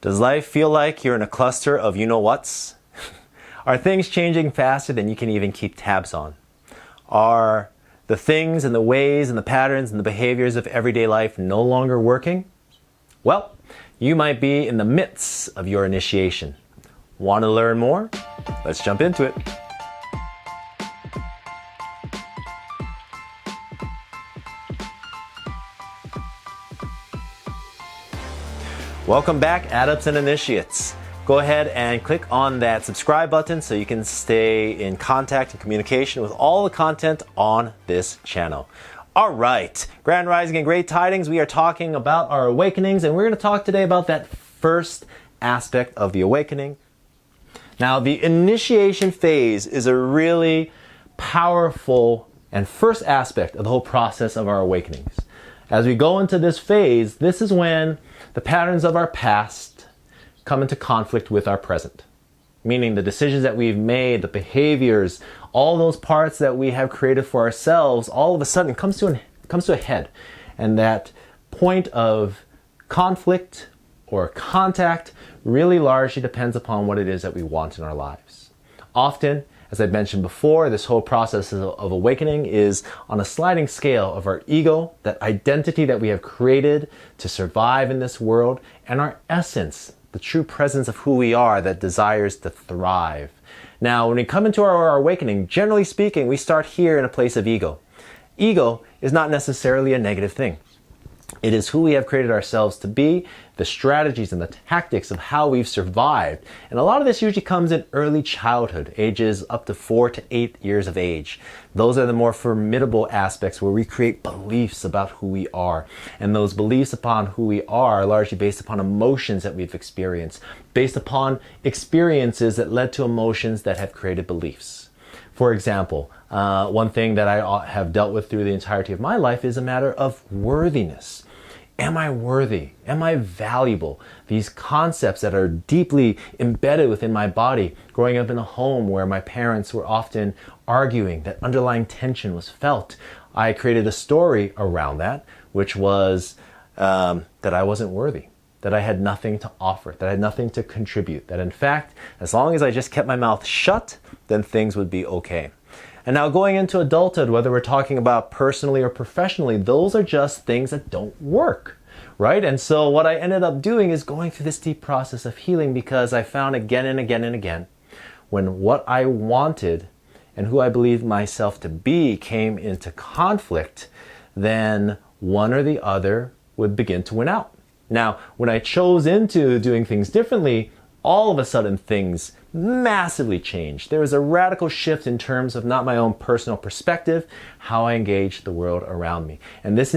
Does life feel like you're in a cluster of you-know-whats? Are things changing faster than you can even keep tabs on? Are the things and the ways and the patterns and the behaviors of everyday life no longer working? Well, you might be in the midst of your initiation. Want to learn more? Let's jump into it. Welcome back, Adepts and Initiates. Go ahead and click on that subscribe button so you can stay in contact and communication with all the content on this channel. All right, Grand Rising and Great Tidings, we are talking about our awakenings, and we're going to talk today about that first aspect of the awakening. Now, the initiation phase is a really powerful and first aspect of the whole process of our awakenings. As we go into this phase, this is when the patterns of our past come into conflict with our present. Meaning the decisions that we've made, the behaviors, all those parts that we have created for ourselves, all of a sudden comes to a head. And that point of conflict or contact really largely depends upon what it is that we want in our lives. Often, as I mentioned before, this whole process of awakening is on a sliding scale of our ego, that identity that we have created to survive in this world, and our essence, the true presence of who we are that desires to thrive. Now, when we come into our awakening, generally speaking, we start here in a place of ego. Ego is not necessarily a negative thing. It is who we have created ourselves to be, the strategies and the tactics of how we've survived. And a lot of this usually comes in early childhood, ages up to 4 to 8 years of age. Those are the more formidable aspects where we create beliefs about who we are. And those beliefs upon who we are largely based upon emotions that we've experienced, based upon experiences that led to emotions that have created beliefs. For example, one thing that I have dealt with through the entirety of my life is a matter of worthiness. Am I worthy? Am I valuable? These concepts that are deeply embedded within my body. Growing up in a home where my parents were often arguing, that underlying tension was felt. I created a story around that, which was that I wasn't worthy, that I had nothing to offer, that I had nothing to contribute, that in fact, as long as I just kept my mouth shut, then things would be okay. And now going into adulthood, whether we're talking about personally or professionally, those are just things that don't work, right? And so what I ended up doing is going through this deep process of healing, because I found again and again and again, when what I wanted and who I believed myself to be came into conflict, then one or the other would begin to win out. Now, when I chose into doing things differently, all of a sudden things massively changed. There was a radical shift in terms of not my own personal perspective, how I engaged the world around me. And this